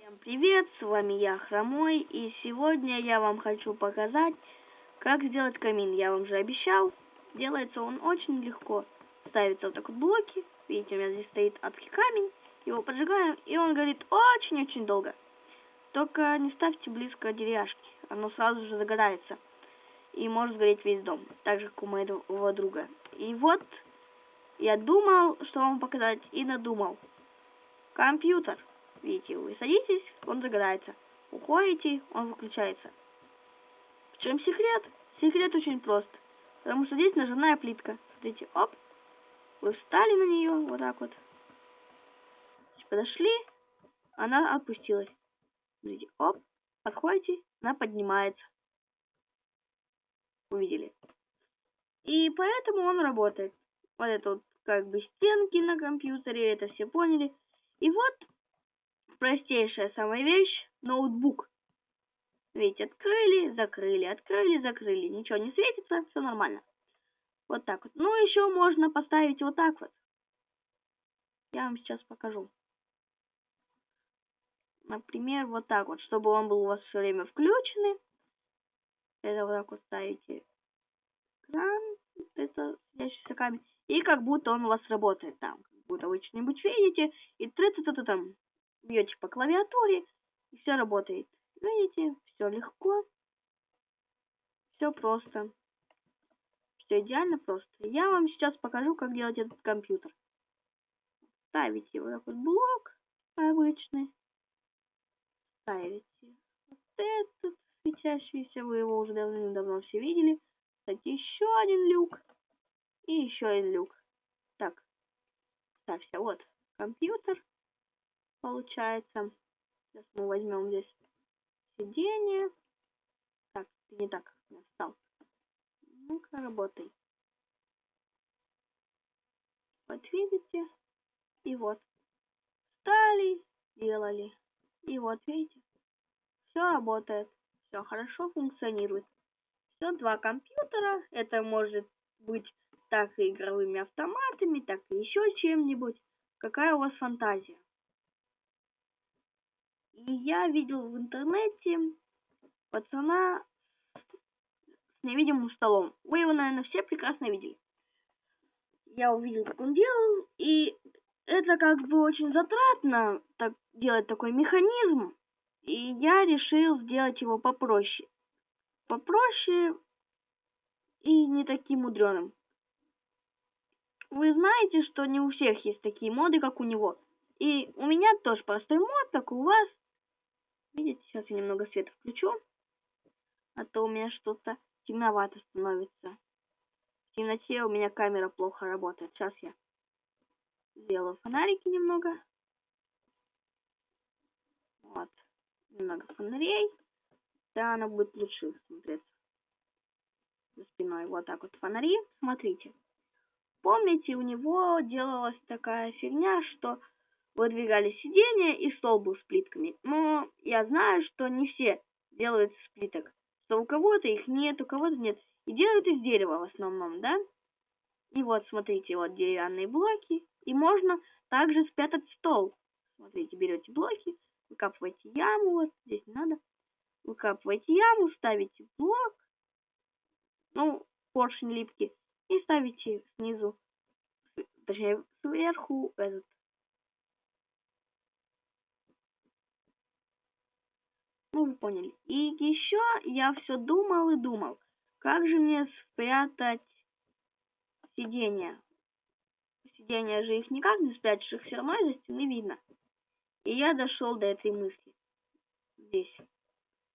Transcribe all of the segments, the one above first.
Всем привет, с вами я, Хромой, и сегодня я вам хочу показать, как сделать камин. Я вам же обещал, делается он очень легко. Ставятся вот так вот блоки, видите, у меня здесь стоит адский камень, его поджигаем, и он горит очень-очень долго. Только не ставьте близко деревяшки, оно сразу же загорается, и может сгореть весь дом, так же, как у моего друга. И вот, я думал, что вам показать, и надумал. Компьютер. Видите, вы садитесь, он загорается. Уходите, он выключается. В чем секрет? Секрет очень прост. Потому что здесь нажимная плитка. Смотрите, оп. Вы встали на нее, вот так вот. Подошли, она опустилась. Смотрите, оп. Подходите, она поднимается. Увидели. И поэтому он работает. Вот это вот как бы стенки на компьютере, это все поняли. И вот простейшая самая вещь, ноутбук. Видите, открыли, закрыли, ничего не светится, все нормально. Вот так вот. Ну, еще можно поставить вот так вот. Я вам сейчас покажу. Например, вот так вот, чтобы он был у вас все время включенный. Это вот так вот ставите экран, это светящийся камень. И как будто он у вас работает там. Как будто вы что-нибудь видите, и там бьете по клавиатуре, и все работает. Видите, все легко, все просто. Все идеально просто. Я вам сейчас покажу, как делать этот компьютер. Ставите вот такой блок обычный. Ставите вот этот светящийся. Вы его уже давно все видели. Кстати, еще один люк. И еще один люк. Так, ставься. Вот компьютер получается. Сейчас мы возьмем здесь сиденье. Так, ты не так встал. Ну-ка, работай. Вот видите? И вот. Встали, делали. И вот видите? Все работает. Все хорошо функционирует. Все, два компьютера. Это может быть так и игровыми автоматами, так и еще чем-нибудь. Какая у вас фантазия? И я видел в интернете пацана с невидимым столом. Вы его, наверное, все прекрасно видели. Я увидел, как он делал, и это как бы очень затратно так делать такой механизм, и я решил сделать его попроще. Попроще и не таким мудреным. Вы знаете, что не у всех есть такие моды, как у него. И у меня тоже простой мод, как у вас. Видите, сейчас я немного света включу, а то у меня что-то темновато становится. В темноте у меня камера плохо работает. Сейчас я сделаю фонарики немного. Вот. Немного фонарей. Да, она будет лучше смотреться за спиной. Вот так вот фонари. Смотрите. Помните, у него делалась такая фигня, что выдвигали сиденье и стол был с плитками. Но я знаю, что не все делают с плиток. Что у кого-то их нет, у кого-то нет. И делают из дерева в основном, да? И вот, смотрите, вот деревянные блоки. И можно также спрятать стол. Смотрите, берете блоки, выкапываете яму, вот здесь не надо. Выкапываете яму, ставите блок, ну, поршень липкий, и ставите снизу, точнее, сверху этот. Ну, вы поняли. И еще я все думал и думал, как же мне спрятать сиденья. Сиденья же их никак не спрячешь, их все равно из-за стены видно. И я дошел до этой мысли. Здесь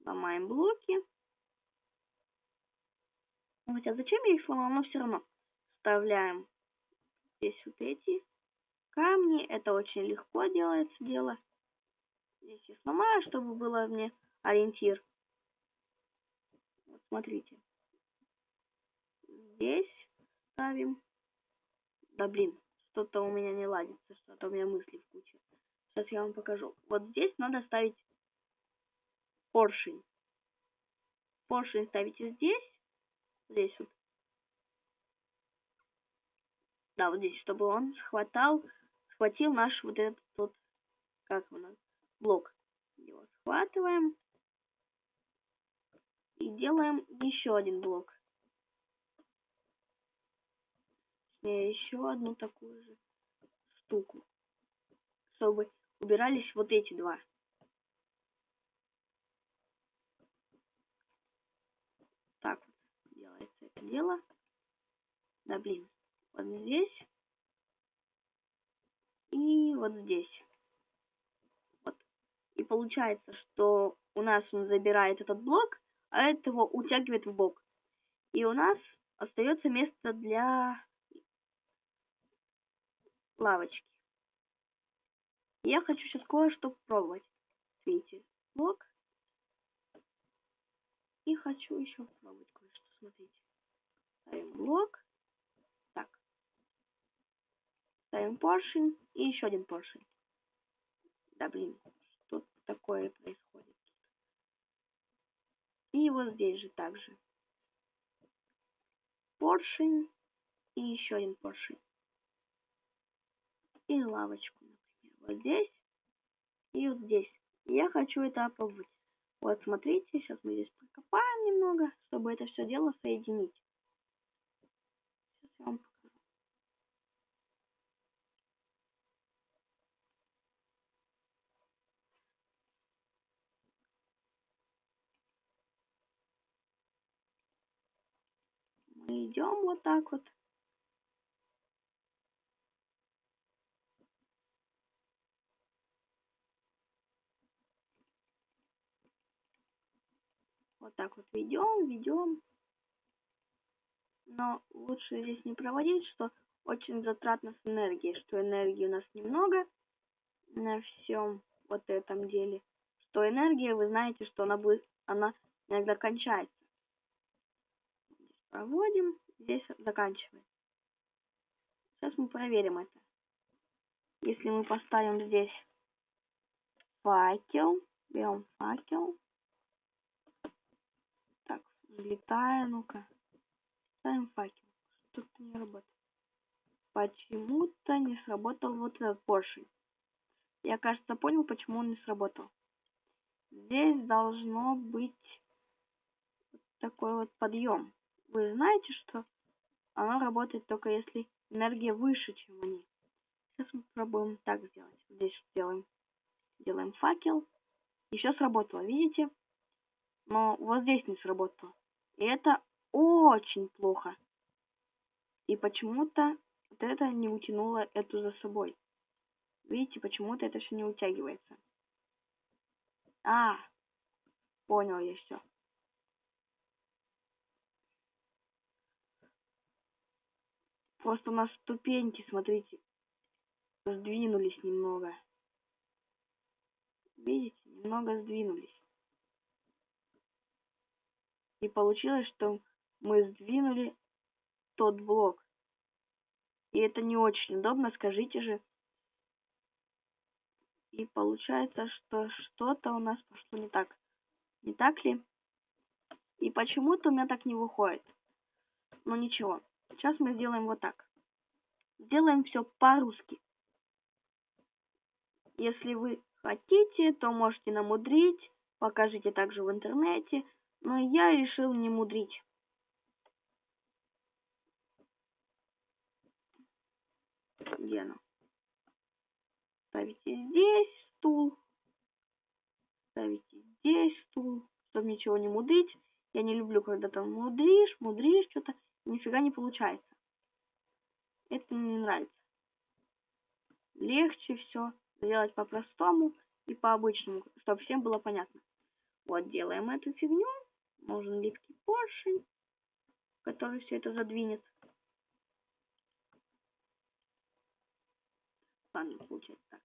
ломаем блоки. Хотя зачем я их сломал, но все равно вставляем здесь вот эти камни. Это очень легко делается дело. Здесь я сломаю, чтобы было мне ориентир. Вот смотрите. Здесь ставим. Да блин, что-то у меня не ладится, что-то у меня мысли в куче. Сейчас я вам покажу. Вот здесь надо ставить поршень. Поршень ставите здесь. Здесь вот. Да, вот здесь, чтобы он схватил наш вот этот вот, как он, блок. его схватываем и делаем еще один блок. Еще одну такую же штуку, чтобы убирались вот эти два. Так вот делается это дело. Да блин, вот здесь и вот здесь. Вот. И получается, что у нас он забирает этот блок, а этого утягивает в бок. И у нас остается место для лавочки. Я хочу сейчас кое-что попробовать. Видите, блок. И хочу еще попробовать кое-что. Смотрите. Ставим блок. Так. Ставим поршень и еще один поршень. Да блин, что такое происходит? И вот здесь же также. Поршень и еще один поршень. И лавочку, например. Вот здесь и вот здесь. Я хочу это опробовать. Вот смотрите, сейчас мы здесь прокопаем немного, чтобы это все дело соединить. Сейчас я вам покажу. Мы идем вот так вот. Вот так вот ведем. Но лучше здесь не проводить, что очень затратно с энергией, что энергии у нас немного на всем вот этом деле. Что энергия, вы знаете, что она иногда кончается. Здесь проводим, здесь заканчиваем. Сейчас мы проверим это. Если мы поставим здесь факел, берем факел. Так, взлетая, ну-ка. Ставим факел. Что-то не работает. Почему-то не сработал вот этот поршень. Я, кажется, понял, почему он не сработал. Здесь должно быть такой вот подъем. Вы знаете, что оно работает только если энергия выше, чем они. Сейчас мы попробуем так сделать. Здесь делаем факел. Еще сработало, видите? Но вот здесь не сработало. И это очень плохо. И почему-то вот это не утянуло эту за собой. Видите, почему-то это все не утягивается. Понял я все. Просто у нас ступеньки, смотрите, сдвинулись немного. Видите, немного сдвинулись. И получилось, что мы сдвинули тот блок. И это не очень удобно, скажите же. И получается, что что-то у нас пошло не так. Не так ли? И почему-то у меня так не выходит. Но ничего. Сейчас мы сделаем вот так. Сделаем все по-русски. Если вы хотите, то можете намудрить. Покажите также в интернете. Но я решил не мудрить. Где оно? Ставите здесь стул. Ставите здесь стул. Чтобы ничего не мудрить. Я не люблю, когда там мудришь, что-то. Нифига не получается. Это мне не нравится. Легче все сделать по-простому и по-обычному, чтобы всем было понятно. Вот делаем эту фигню. Нужен липкий поршень, который все это задвинет. Ладно, получается так.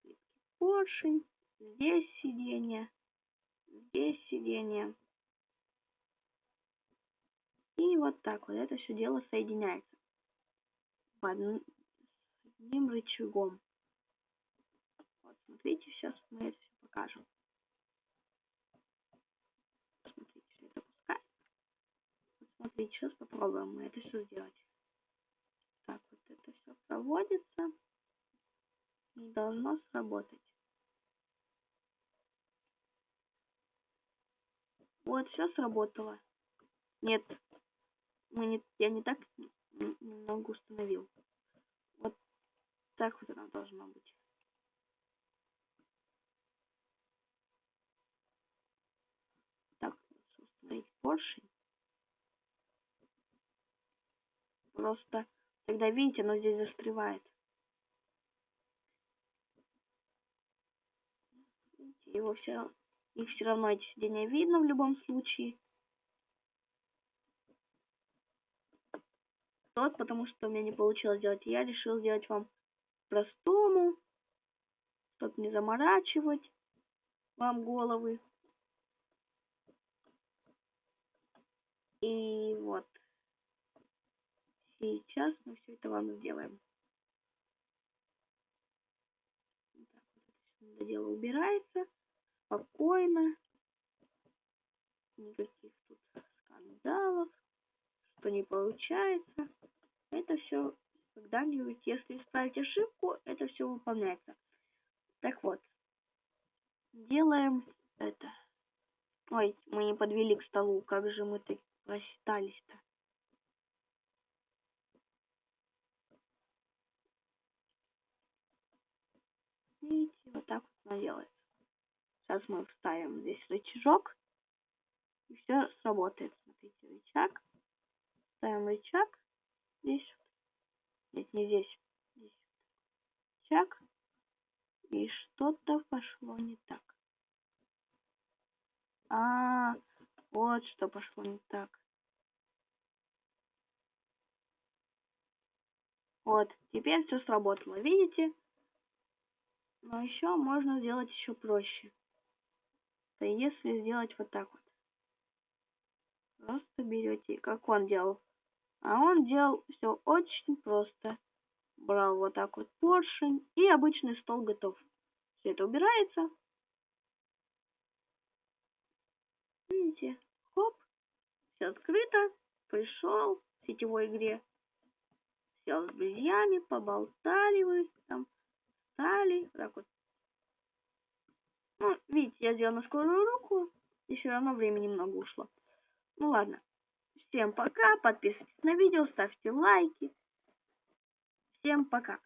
Липкий поршень. Здесь сиденье. Здесь сиденье. И вот так вот это все дело соединяется. Одним рычагом. Вот, смотрите, сейчас мы это все покажем. Смотрите, все это пускай. Вот, смотрите, сейчас попробуем мы это все сделать. Так, вот это все проводится и должно сработать. Вот, все сработало. Нет, я не так немного установил. Вот так вот она должна быть. Так, установить поршень. Просто тогда, видите, оно здесь застревает. Их все равно эти сиденья видно в любом случае. Тот, потому что у меня не получилось сделать. Я решил сделать вам простому, чтобы не заморачивать вам головы. И вот. Сейчас мы все это вам сделаем. Так, вот это дело убирается. Спокойно. Никаких тут скандалов. Что не получается. Это все когда-нибудь, если исправить ошибку, это все выполняется. Так вот. Делаем это. Ой, мы не подвели к столу. Как же мы так просчитались-то? Видите, вот так вот она делается. Сейчас мы вставим здесь рычажок. И все сработает. Смотрите, рычаг. Ставим рычаг. Здесь. Нет, не здесь. Здесь. Рычаг. И что-то пошло не так. Вот что пошло не так. Вот, теперь все сработало, видите? Но еще можно сделать еще проще. То если сделать вот так вот. Просто берете, как он делал. А он делал все очень просто. Брал вот так вот поршень, и обычный стол готов. Все это убирается. Видите? Хоп, все открыто. Пришел в сетевой игре. Сел с друзьями, поболтали вы там, стали. Так вот. Ну, видите, я сделал на скорую руку, и все равно времени немного ушло. Ну ладно. Всем пока, подписывайтесь на видео, ставьте лайки. Всем пока.